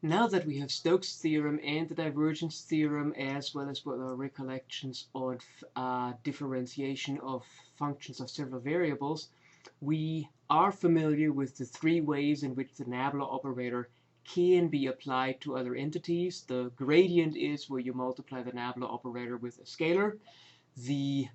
Now that we have Stokes' theorem and the divergence theorem, as well as with our recollections on differentiation of functions of several variables, we are familiar with the three ways in which the nabla operator can be applied to other entities. The gradient is where you multiply the nabla operator with a scalar. The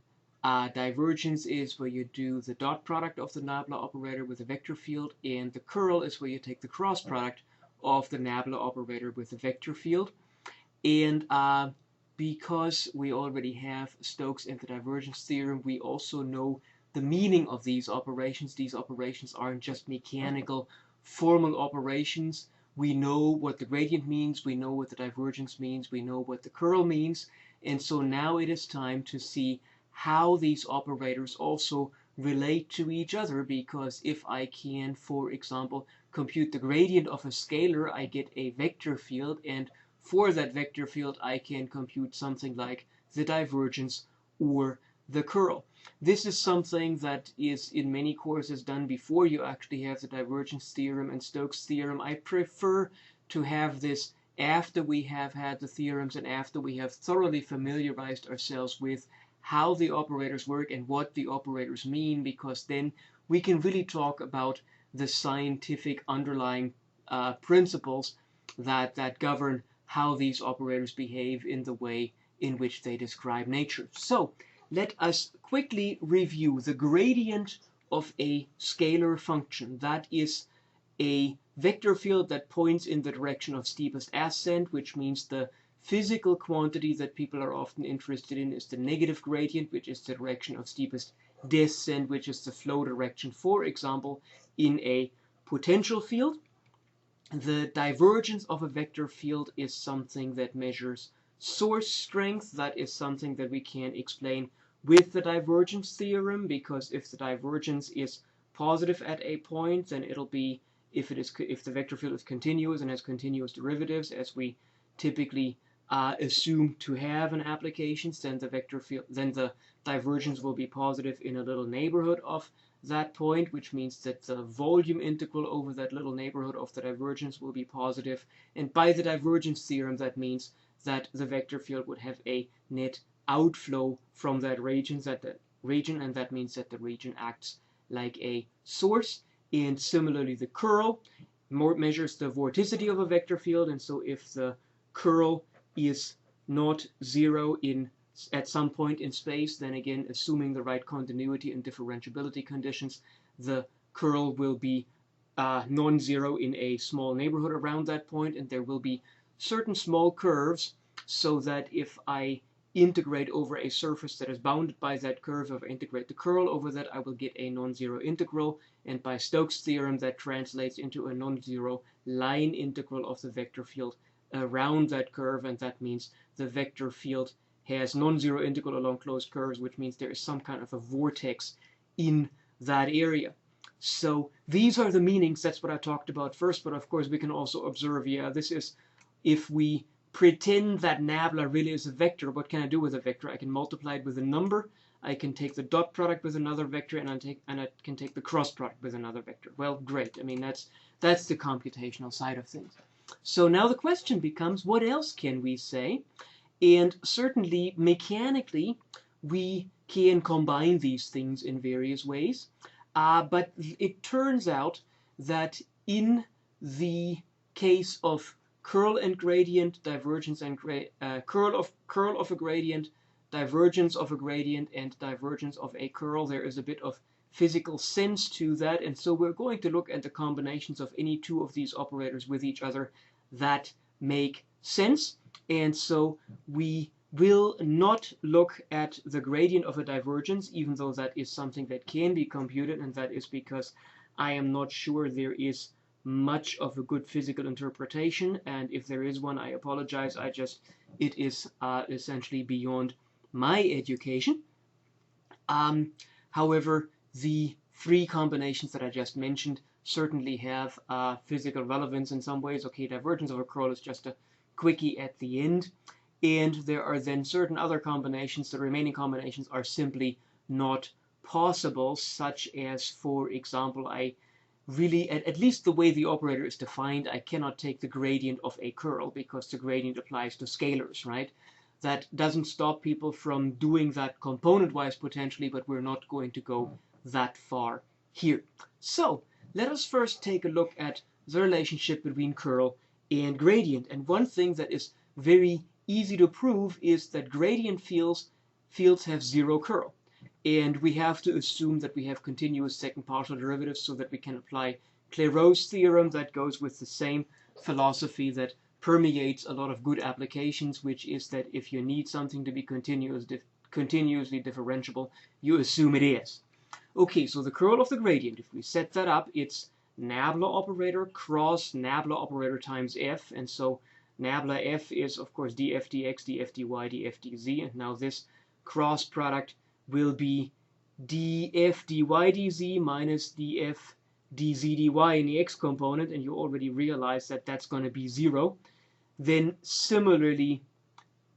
divergence is where you do the dot product of the nabla operator with a vector field, and the curl is where you take the cross product of the nabla operator with a vector field. And because we already have Stokes and the divergence theorem, we also know the meaning of these operations. These operations aren't just mechanical, formal operations. We know what the gradient means, we know what the divergence means, we know what the curl means, and so now it is time to see how these operators also relate to each other, because if I can, for example, compute the gradient of a scalar, I get a vector field, and for that vector field I can compute something like the divergence or the curl. This is something that is in many courses done before you actually have the divergence theorem and Stokes' theorem. I prefer to have this after we have had the theorems and after we have thoroughly familiarized ourselves with how the operators work and what the operators mean, because then we can really talk about the scientific underlying principles that govern how these operators behave in the way in which they describe nature. So let us quickly review the gradient of a scalar function. That is a vector field that points in the direction of steepest ascent, which means the physical quantity that people are often interested in is the negative gradient, which is the direction of steepest descent, which is the flow direction, for example, in a potential field. The divergence of a vector field is something that measures source strength. That is something that we can explain with the divergence theorem, because if the divergence is positive at a point, then it'll be, if the vector field is continuous and has continuous derivatives, as we typically assume to have in applications, then the divergence will be positive in a little neighborhood of that point, which means that the volume integral over that little neighborhood of the divergence will be positive. And by the divergence theorem, that means that the vector field would have a net outflow from that region, and that means that the region acts like a source. And similarly, the curl measures the vorticity of a vector field, and so if the curl is not zero at some point in space, then again, assuming the right continuity and differentiability conditions, the curl will be non-zero in a small neighborhood around that point, and there will be certain small curves, so that if I integrate over a surface that is bounded by that curve, if I integrate the curl over that, I will get a non-zero integral, and by Stokes' theorem that translates into a non-zero line integral of the vector field around that curve, and that means the vector field has non-zero integral along closed curves, which means there is some kind of a vortex in that area. So these are the meanings. That's what I talked about first, but of course we can also observe, yeah, this is, if we pretend that nabla really is a vector, what can I do with a vector? I can multiply it with a number, I can take the dot product with another vector, and I can take the cross product with another vector. Well, great. I mean, that's the computational side of things. So now the question becomes, what else can we say? And certainly, mechanically, we can combine these things in various ways. But it turns out that in the case of curl and gradient, divergence and curl of a gradient, divergence of a gradient, and divergence of a curl, there is a bit of physical sense to that, and so we're going to look at the combinations of any two of these operators with each other that make sense. And so we will not look at the gradient of a divergence, even though that is something that can be computed, and that is because I am not sure there is much of a good physical interpretation, and if there is one, I apologize. It is essentially beyond my education. However, the three combinations that I just mentioned certainly have physical relevance in some ways. Okay, divergence of a curl is just a quickie at the end, and there are then certain other combinations. The remaining combinations are simply not possible, such as, for example, I really, at least the way the operator is defined, I cannot take the gradient of a curl because the gradient applies to scalars, right? That doesn't stop people from doing that component-wise potentially, but we're not going to go that far here. So let us first take a look at the relationship between curl and gradient. And one thing that is very easy to prove is that gradient fields have zero curl. And we have to assume that we have continuous second partial derivatives so that we can apply Clairaut's theorem that goes with the same philosophy that permeates a lot of good applications, which is that if you need something to be continuously differentiable, you assume it is. Okay, so the curl of the gradient, if we set that up, it's nabla operator cross nabla operator times f, and so nabla f is, of course, df dx, df dy, df dz, and now this cross product will be df dy dz minus df dz dy in the x component, and you already realize that that's going to be 0. Then similarly,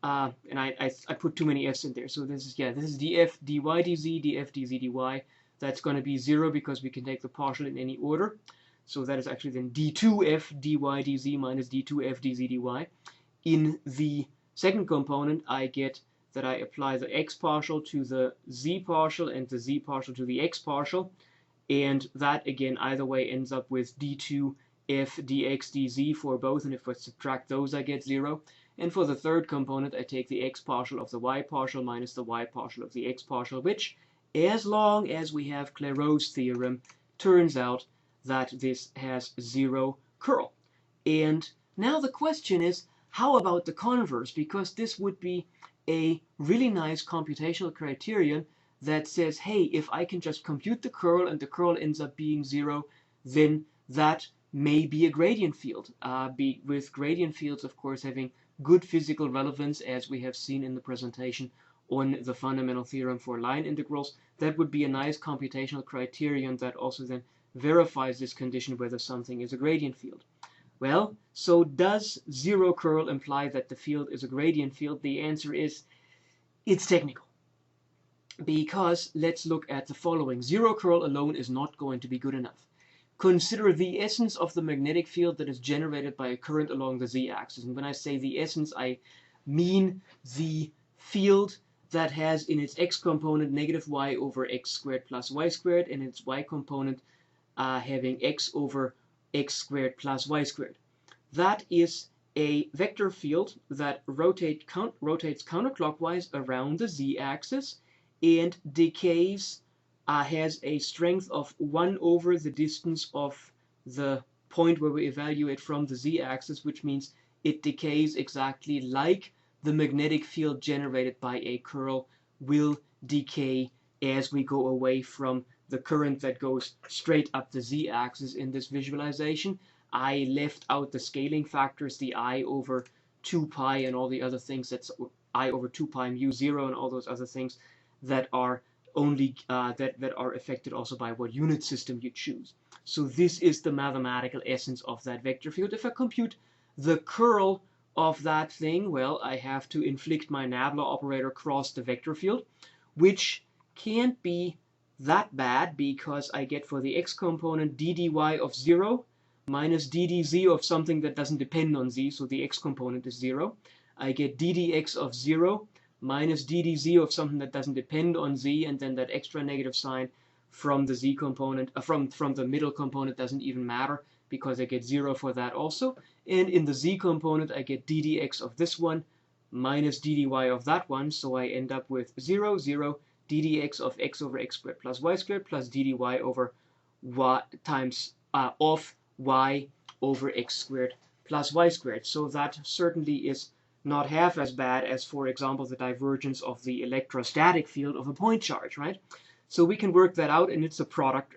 and I put too many f's in there, so this is df dy dz, df dz dy. That's going to be 0 because we can take the partial in any order. So that is actually then d2f dy dz minus d2f dz dy. In the second component, I get that I apply the x partial to the z partial and the z partial to the x partial. And that, again, either way ends up with d2f dx dz for both. And if I subtract those, I get 0. And for the third component, I take the x partial of the y partial minus the y partial of the x partial, which, as long as we have Clairaut's theorem, turns out that this has 0 curl. And now the question is, how about the converse? Because this would be a really nice computational criterion that says, hey, if I can just compute the curl and the curl ends up being 0, then that may be a gradient field. With gradient fields, of course, having good physical relevance, as we have seen in the presentation on the fundamental theorem for line integrals, that would be a nice computational criterion that also then verifies this condition whether something is a gradient field. Well, so does 0 curl imply that the field is a gradient field? The answer is, it's technical. Because let's look at the following. 0 curl alone is not going to be good enough. Consider the essence of the magnetic field that is generated by a current along the z-axis. And when I say the essence, I mean the field that has in its x component negative y over x squared plus y squared, and its y component having x over x squared plus y squared. That is a vector field that rotates counterclockwise around the z-axis and decays, has a strength of 1 over the distance of the point where we evaluate from the z-axis, which means it decays exactly like the magnetic field generated by a curl will decay as we go away from the current that goes straight up the z-axis in this visualization. I left out the scaling factors, the I over 2 pi and all the other things, that's I over 2 pi mu 0 and all those other things that are only that are affected also by what unit system you choose. So this is the mathematical essence of that vector field. If I compute the curl of that thing, well, I have to inflict my nabla operator across the vector field, which can't be that bad because I get for the x component d dy of 0 minus d dz of something that doesn't depend on z, so the x component is 0. I get d dx of 0 minus d dz of something that doesn't depend on z, and then that extra negative sign from the z component, from the middle component doesn't even matter because I get 0 for that also. And in the z component, I get d dx of this one minus d dy of that one, so I end up with 0, 0, d dx of x over x squared plus y squared plus d dy over y times of y over x squared plus y squared. So that certainly is not half as bad as, for example, the divergence of the electrostatic field of a point charge, right? So we can work that out, and it's a product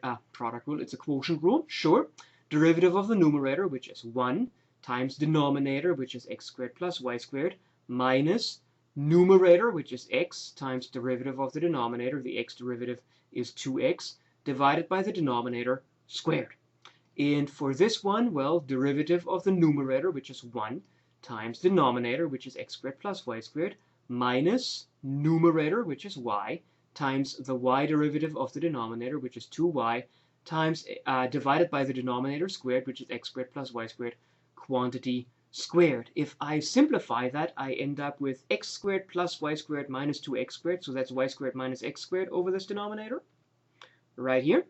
rule, it's a quotient rule, sure. Derivative of the numerator, which is 1, times denominator, which is x squared plus y squared, minus numerator, which is x, times derivative of the denominator, the x derivative is 2x, divided by the denominator squared. And for this one, well, derivative of the numerator, which is 1, times denominator, which is x squared plus y squared, minus numerator, which is y, times the y derivative of the denominator, which is 2y, times divided by the denominator squared, which is x squared plus y squared, quantity squared. If I simplify that, I end up with x squared plus y squared minus 2x squared, so that's y squared minus x squared over this denominator, right here.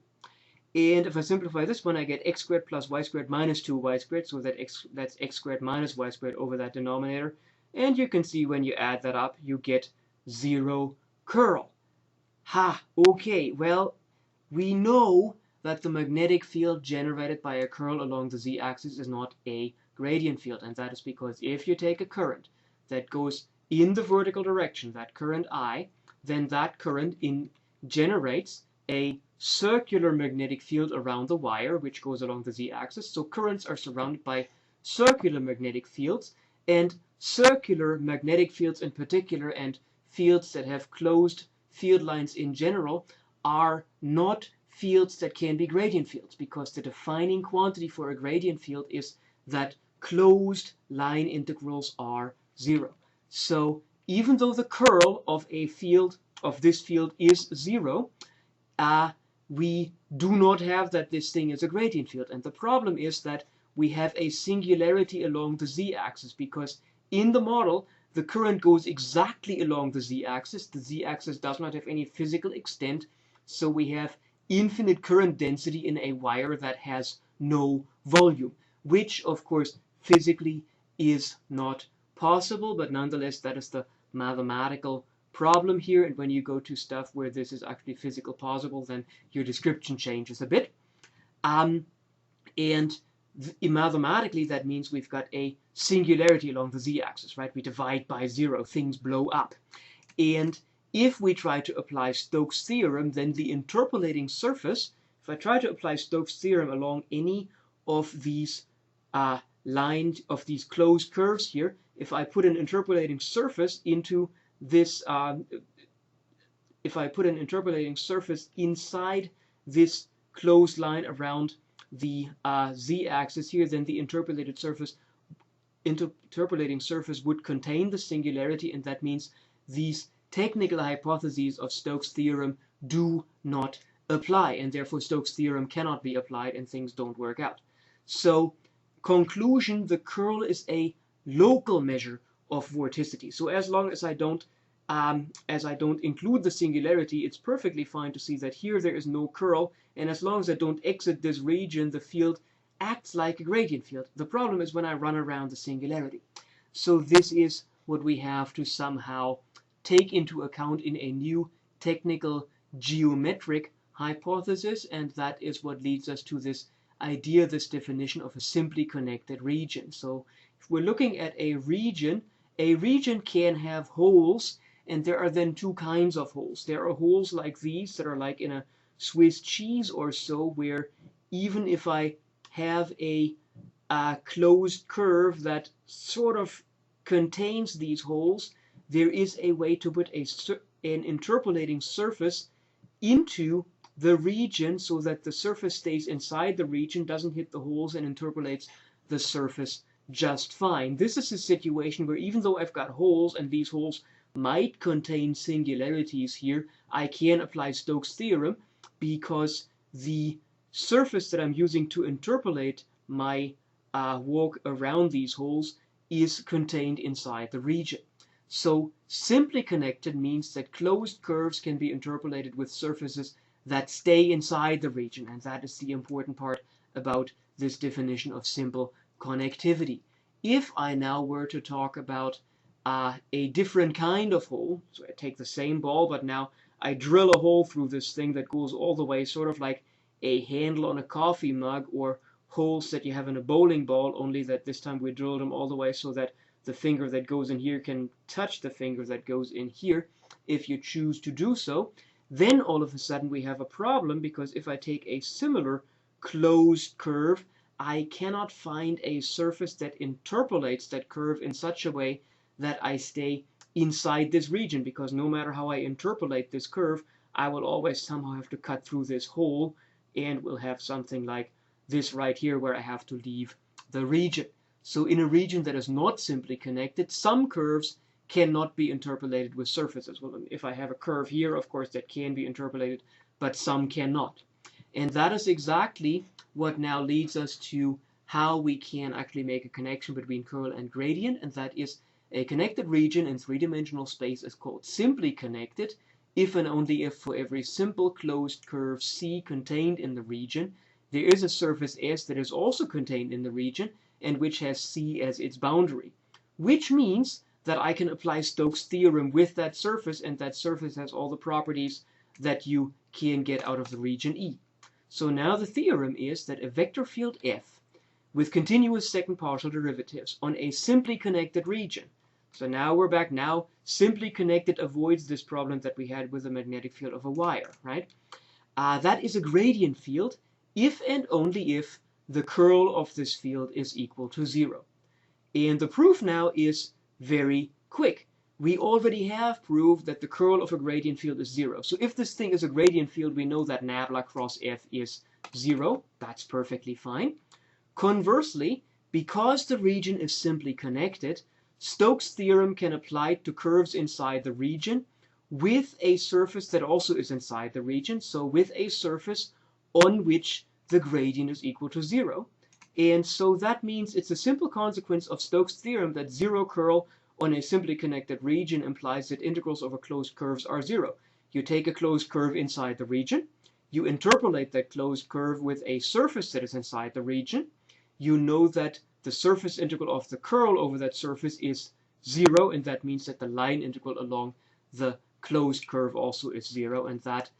And if I simplify this one, I get x squared plus y squared minus 2y squared, so that's x squared minus y squared over that denominator. And you can see when you add that up, you get 0 curl. Ha, okay, well, we know that the magnetic field generated by a curl along the z-axis is not a gradient field, and that is because if you take a current that goes in the vertical direction, that current I, then that current generates a circular magnetic field around the wire, which goes along the z-axis. So currents are surrounded by circular magnetic fields, and circular magnetic fields in particular, and fields that have closed field lines in general, are not fields that can be gradient fields, because the defining quantity for a gradient field is that closed line integrals are 0. So even though the curl of a field, of this field, is 0, we do not have that this thing is a gradient field. And the problem is that we have a singularity along the z-axis, because in the model, the current goes exactly along the z-axis. The z-axis does not have any physical extent, so we have infinite current density in a wire that has no volume, which of course physically is not possible, but nonetheless that is the mathematical problem here. And when you go to stuff where this is actually physical possible, then your description changes a bit. Mathematically, that means we've got a singularity along the z-axis, right? We divide by 0, things blow up. And if we try to apply Stokes' theorem, then the interpolating surface, if I try to apply Stokes' theorem along any of these lines, of these closed curves here, if I put an interpolating surface into this, if I put an interpolating surface inside this closed line around the z-axis here, then the interpolating surface would contain the singularity, and that means these technical hypotheses of Stokes' theorem do not apply, and therefore Stokes' theorem cannot be applied and things don't work out. So, conclusion, the curl is a local measure of vorticity. So as long as I don't include the singularity, it's perfectly fine to see that here there is no curl, and as long as I don't exit this region, the field acts like a gradient field. The problem is when I run around the singularity. So this is what we have to somehow take into account in a new technical geometric hypothesis, and that is what leads us to this idea, this definition of a simply connected region. So if we're looking at a region can have holes, and there are then two kinds of holes. There are holes like these that are like in a Swiss cheese or so, where even if I have a closed curve that sort of contains these holes, there is a way to put an interpolating surface into the region so that the surface stays inside the region, doesn't hit the holes, and interpolates the surface just fine. This is a situation where even though I've got holes, and these holes might contain singularities here, I can apply Stokes' theorem, because the surface that I'm using to interpolate my walk around these holes is contained inside the region. So simply connected means that closed curves can be interpolated with surfaces that stay inside the region, and that is the important part about this definition of simple connectivity. If I now were to talk about a different kind of hole, so I take the same ball, but now I drill a hole through this thing that goes all the way, sort of like a handle on a coffee mug, or holes that you have in a bowling ball, only that this time we drill them all the way so that the finger that goes in here can touch the finger that goes in here, if you choose to do so. Then all of a sudden we have a problem, because if I take a similar closed curve, I cannot find a surface that interpolates that curve in such a way that I stay inside this region, because no matter how I interpolate this curve, I will always somehow have to cut through this hole, and we'll have something like this right here where I have to leave the region. So in a region that is not simply connected, some curves cannot be interpolated with surfaces. Well, if I have a curve here, of course, that can be interpolated, but some cannot. And that is exactly what now leads us to how we can actually make a connection between curl and gradient, and that is a connected region in three-dimensional space is called simply connected if and only if for every simple closed curve C contained in the region, there is a surface S that is also contained in the region and which has C as its boundary. Which means that I can apply Stokes' theorem with that surface, and that surface has all the properties that you can get out of the region E. So now the theorem is that a vector field F with continuous second partial derivatives on a simply connected region. So now we're back. Now simply connected avoids this problem that we had with the magnetic field of a wire, right? That is a gradient field if and only if the curl of this field is equal to 0. And the proof now is very quick. We already have proved that the curl of a gradient field is 0. So if this thing is a gradient field, we know that nabla cross F is 0. That's perfectly fine. Conversely, because the region is simply connected, Stokes' theorem can apply to curves inside the region with a surface that also is inside the region, so with a surface on which the gradient is equal to 0. And so that means it's a simple consequence of Stokes' theorem that 0 curl on a simply connected region implies that integrals over closed curves are 0. You take a closed curve inside the region, you interpolate that closed curve with a surface that is inside the region, you know that the surface integral of the curl over that surface is 0, and that means that the line integral along the closed curve also is 0, and that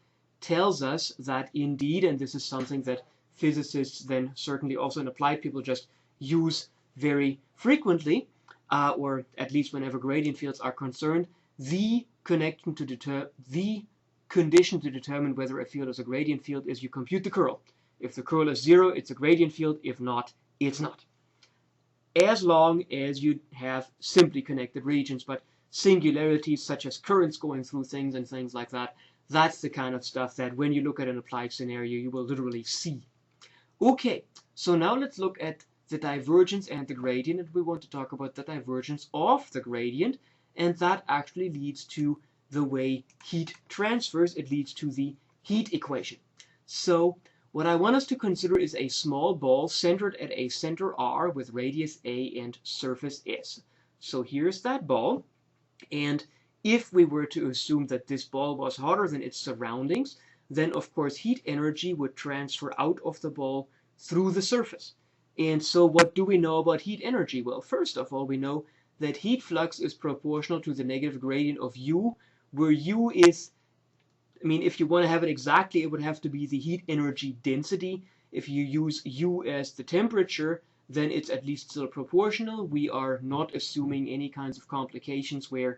tells us that indeed, and this is something that physicists then certainly also in applied people just use very frequently, or at least whenever gradient fields are concerned, the condition to determine whether a field is a gradient field is you compute the curl. If the curl is 0, it's a gradient field. If not, it's not. As long as you have simply connected regions, but singularities such as currents going through things and things like that, that's the kind of stuff that when you look at an applied scenario, you will literally see. Okay, so now let's look at the divergence and the gradient, and we want to talk about the divergence of the gradient, and that actually leads to the way heat transfers. It leads to the heat equation. So what I want us to consider is a small ball centered at a center R with radius A and surface S. So here's that ball, and if we were to assume that this ball was hotter than its surroundings, then of course heat energy would transfer out of the ball through the surface. And so what do we know about heat energy? Well, first of all, we know that heat flux is proportional to the negative gradient of U, where U is, I mean, if you want to have it exactly, it would have to be the heat energy density. If you use U as the temperature, then it's at least still proportional. We are not assuming any kinds of complications where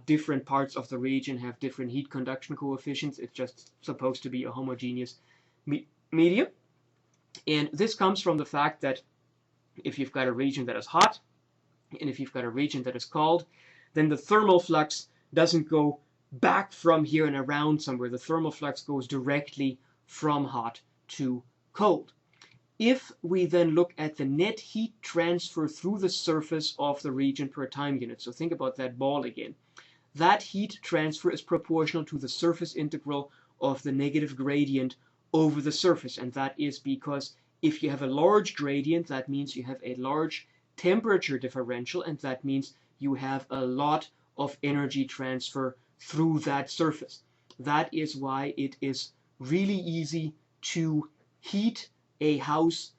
different parts of the region have different heat conduction coefficients. It's just supposed to be a homogeneous medium. And this comes from the fact that if you've got a region that is hot, and if you've got a region that is cold, then the thermal flux doesn't go back from here and around somewhere. The thermal flux goes directly from hot to cold. If we then look at the net heat transfer through the surface of the region per time unit, so think about that ball again, that heat transfer is proportional to the surface integral of the negative gradient over the surface. And that is because if you have a large gradient, that means you have a large temperature differential, and that means you have a lot of energy transfer through that surface. That is why it is really easy to heat a house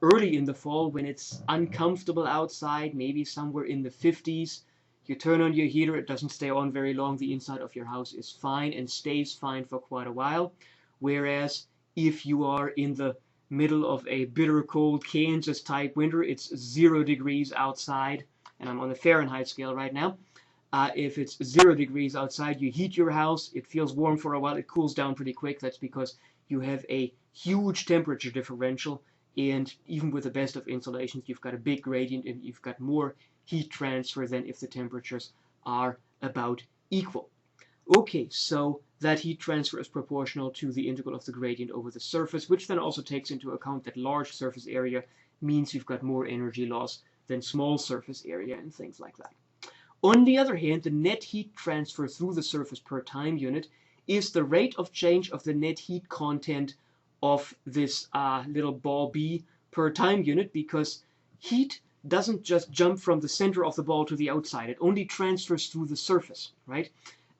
early in the fall when it's uncomfortable outside, maybe somewhere in the 50s. You turn on your heater, it doesn't stay on very long. The inside of your house is fine and stays fine for quite a while. Whereas if you are in the middle of a bitter cold Kansas type winter, it's 0 degrees outside, and I'm on the Fahrenheit scale right now. If it's 0 degrees outside, you heat your house, it feels warm for a while, it cools down pretty quick. That's because you have a huge temperature differential, and even with the best of insulations, you've got a big gradient and you've got more heat transfer than if the temperatures are about equal. Okay, so that heat transfer is proportional to the integral of the gradient over the surface, which then also takes into account that large surface area means you've got more energy loss than small surface area and things like that. On the other hand, the net heat transfer through the surface per time unit is the rate of change of the net heat content of this little ball B per time unit, because heat doesn't just jump from the center of the ball to the outside. It only transfers through the surface, right?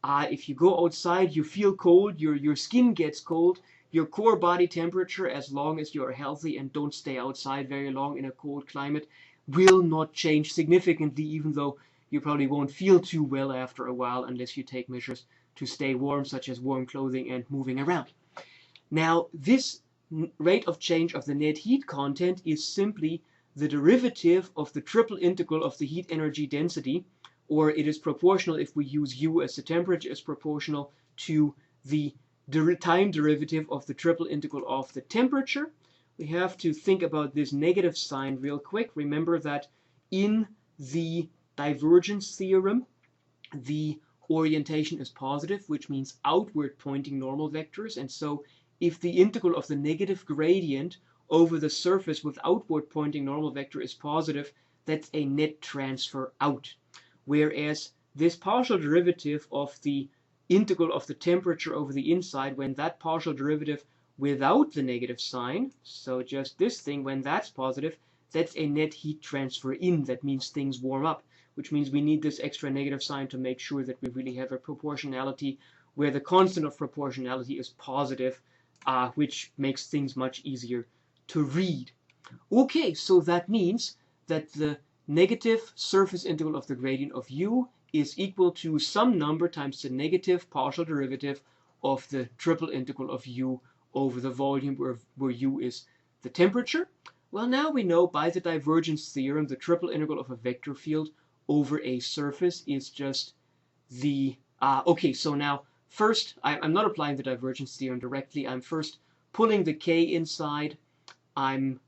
If you go outside, you feel cold, your skin gets cold, your core body temperature, as long as you are healthy and don't stay outside very long in a cold climate, will not change significantly, even though you probably won't feel too well after a while unless you take measures to stay warm, such as warm clothing and moving around. Now, this rate of change of the net heat content is simply the derivative of the triple integral of the heat energy density, or it is proportional, if we use U as the temperature, is proportional to the time derivative of the triple integral of the temperature. We have to think about this negative sign real quick. Remember that in the divergence theorem, the orientation is positive, which means outward pointing normal vectors, and so if the integral of the negative gradient over the surface with outward pointing normal vector is positive, that's a net transfer out. Whereas this partial derivative of the integral of the temperature over the inside, when that partial derivative without the negative sign, so just this thing, when that's positive, that's a net heat transfer in. That means things warm up, which means we need this extra negative sign to make sure that we really have a proportionality where the constant of proportionality is positive, which makes things much easier to read. Okay, so that means that the negative surface integral of the gradient of U is equal to some number times the negative partial derivative of the triple integral of U over the volume where U is the temperature. Well, now we know by the divergence theorem the triple integral of a vector field over a surface is just the... okay, so now first, I'm not applying the divergence theorem directly. I'm first pulling the k inside. I'm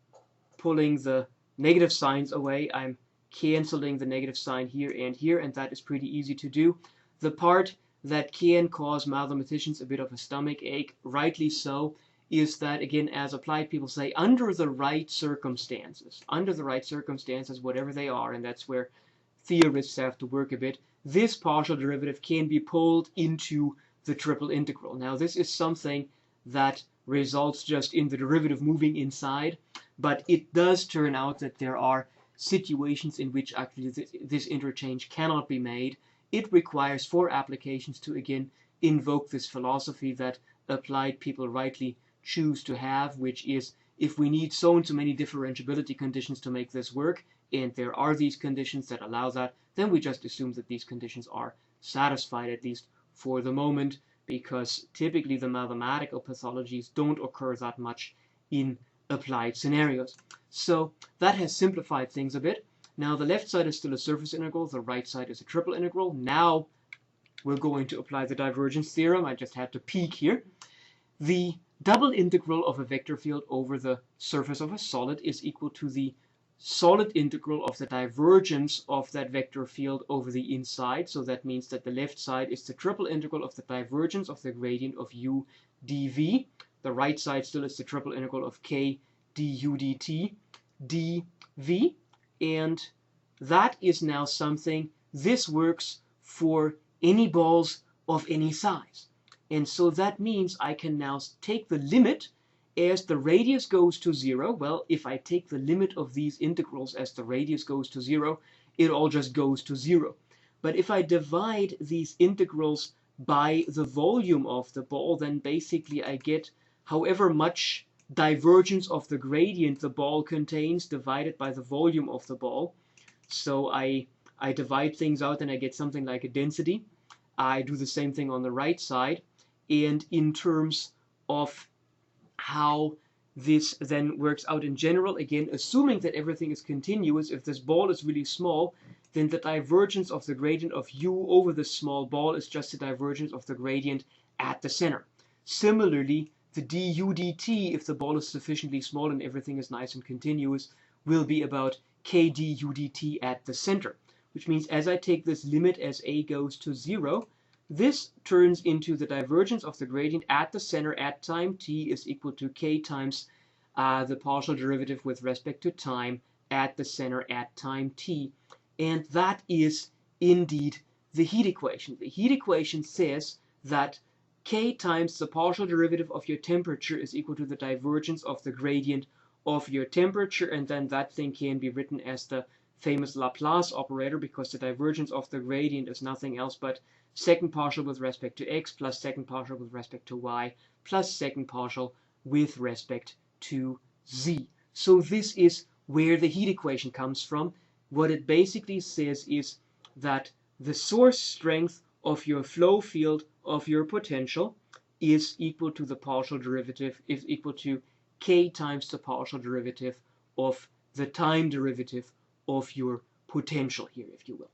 pulling the negative signs away. I'm canceling the negative sign here, and that is pretty easy to do. The part that can cause mathematicians a bit of a stomach ache, rightly so, is that, again, as applied people say, under the right circumstances, whatever they are, and that's where theorists have to work a bit, this partial derivative can be pulled into the triple integral. Now, this is something that results just in the derivative moving inside, but it does turn out that there are situations in which actually this interchange cannot be made. It requires, for applications, to again invoke this philosophy that applied people rightly choose to have, which is, if we need so and so many differentiability conditions to make this work, and there are these conditions that allow that, then we just assume that these conditions are satisfied, at least for the moment, because typically the mathematical pathologies don't occur that much in applied scenarios. So that has simplified things a bit. Now the left side is still a surface integral, the right side is a triple integral. Now we're going to apply the divergence theorem. I just had to peek here. The double integral of a vector field over the surface of a solid is equal to the solid integral of the divergence of that vector field over the inside. So that means that the left side is the triple integral of the divergence of the gradient of u dv. The right side still is the triple integral of k du dt dv. And that is now something, this works for any balls of any size. And so that means I can now take the limit as the radius goes to 0. Well, if I take the limit of these integrals as the radius goes to 0, it all just goes to 0. But if I divide these integrals by the volume of the ball, then basically I get however much divergence of the gradient the ball contains divided by the volume of the ball. So I divide things out and I get something like a density. I do the same thing on the right side. And in terms of how this then works out in general, again, assuming that everything is continuous, if this ball is really small, then the divergence of the gradient of u over the small ball is just the divergence of the gradient at the center. Similarly, the du dt, if the ball is sufficiently small and everything is nice and continuous, will be about k du dt at the center, which means as I take this limit as a goes to 0, this turns into the divergence of the gradient at the center at time t is equal to k times the partial derivative with respect to time at the center at time t. And that is indeed the heat equation. The heat equation says that k times the partial derivative of your temperature is equal to the divergence of the gradient of your temperature, and then that thing can be written as the famous Laplace operator, because the divergence of the gradient is nothing else but second partial with respect to x plus second partial with respect to y plus second partial with respect to z. So this is where the heat equation comes from. What it basically says is that the source strength of your flow field of your potential is equal to the partial derivative, is equal to k times the partial derivative of the time derivative of your potential here, if you will.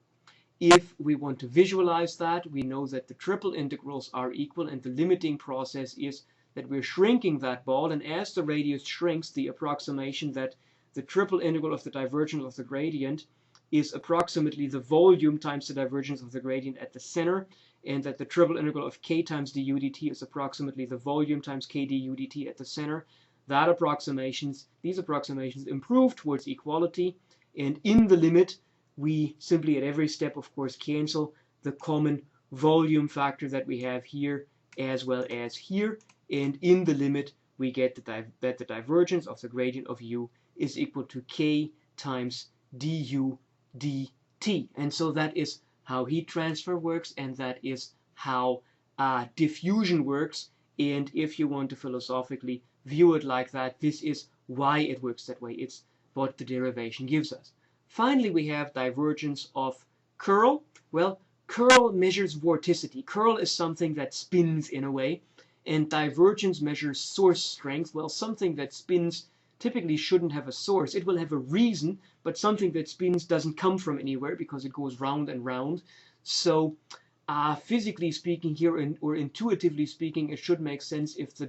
If we want to visualize that, we know that the triple integrals are equal, and the limiting process is that we're shrinking that ball, and as the radius shrinks, the approximation that the triple integral of the divergence of the gradient is approximately the volume times the divergence of the gradient at the center, and that the triple integral of k times du dt is approximately the volume times k du dt at the center. These approximations improve towards equality, and in the limit, we simply at every step, of course, cancel the common volume factor that we have here as well as here, and in the limit, we get that the divergence of the gradient of u is equal to k times du dt. And so that is how heat transfer works, and that is how diffusion works. And if you want to philosophically view it like that, this is why it works that way. It's what the derivation gives us. Finally, we have divergence of curl. Well, curl measures vorticity. Curl is something that spins in a way, and divergence measures source strength. Well, something that spins typically shouldn't have a source. It will have a reason, but something that spins doesn't come from anywhere because it goes round and round. So physically speaking here, or intuitively speaking, it should make sense if the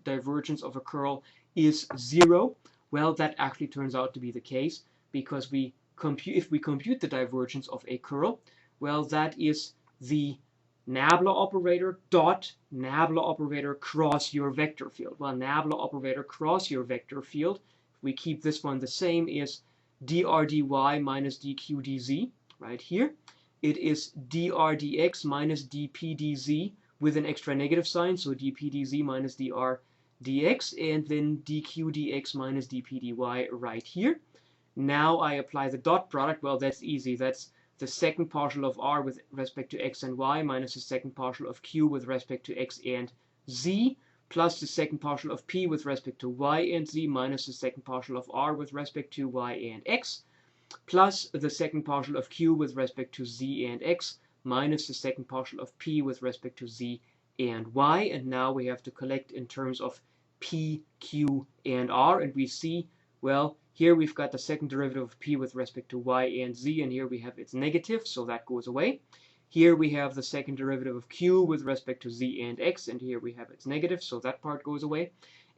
divergence of a curl is 0. Well, that actually turns out to be the case, because if we compute the divergence of a curl, well, that is the nabla operator dot nabla operator cross your vector field. Well, nabla operator cross your vector field, if we keep this one the same, is dr dy minus dq dz right here. It is dr dx minus dp dz with an extra negative sign, so dp dz minus dr dx, and then dq dx minus dp dy right here. Now I apply the dot product. Well, that's easy. That's the second partial of r with respect to x and y minus the second partial of q with respect to x and z, plus the second partial of p with respect to y and z minus the second partial of r with respect to y and x, plus the second partial of q with respect to z and x minus the second partial of p with respect to z and y. And now we have to collect in terms of p, q, and r, and we see, well, here we've got the second derivative of p with respect to y and z, and here we have its negative, so that goes away. Here we have the second derivative of q with respect to z and x, and here we have its negative, so that part goes away.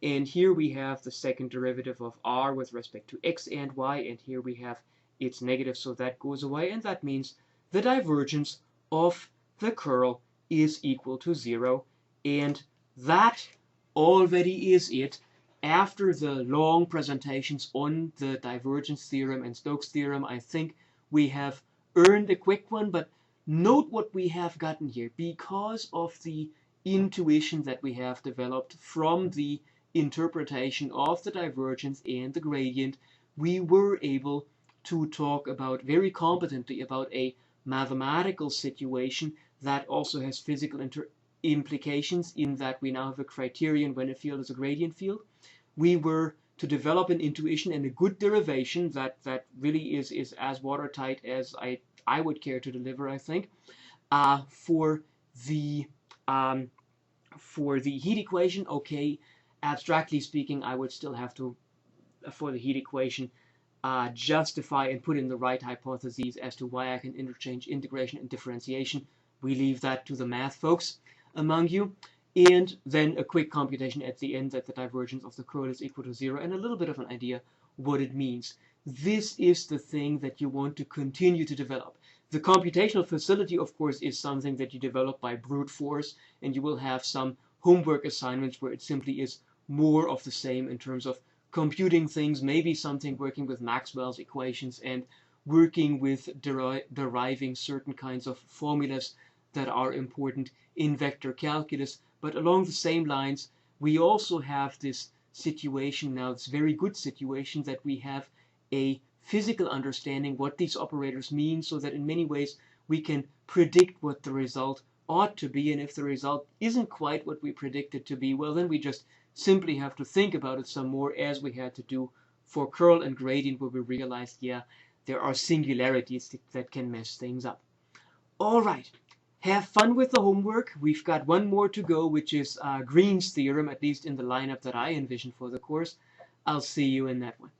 And here we have the second derivative of r with respect to x and y, and here we have its negative, so that goes away. And that means the divergence of the curl is equal to 0. And that already is it. After the long presentations on the divergence theorem and Stokes theorem, I think we have earned a quick one, but note what we have gotten here. Because of the intuition that we have developed from the interpretation of the divergence and the gradient, we were able to talk about very competently about a mathematical situation that also has physical implications, in that we now have a criterion when a field is a gradient field. We were to develop an intuition and a good derivation that really is as watertight as I would care to deliver, I think, for the heat equation. Okay, abstractly speaking, I would still have to, for the heat equation, justify and put in the right hypotheses as to why I can interchange integration and differentiation. We leave that to the math folks among you. And then a quick computation at the end that the divergence of the curl is equal to 0, and a little bit of an idea what it means. This is the thing that you want to continue to develop. The computational facility, of course, is something that you develop by brute force, and you will have some homework assignments where it simply is more of the same in terms of computing things, maybe something working with Maxwell's equations and working with deriving certain kinds of formulas that are important in vector calculus. But along the same lines, we also have this situation now, this very good situation, that we have a physical understanding what these operators mean, so that in many ways we can predict what the result ought to be. And if the result isn't quite what we predict it to be, well, then we just simply have to think about it some more, as we had to do for curl and gradient, where we realized, yeah, there are singularities that can mess things up. All right, have fun with the homework. We've got one more to go, which is Green's theorem, at least in the lineup that I envision for the course. I'll see you in that one.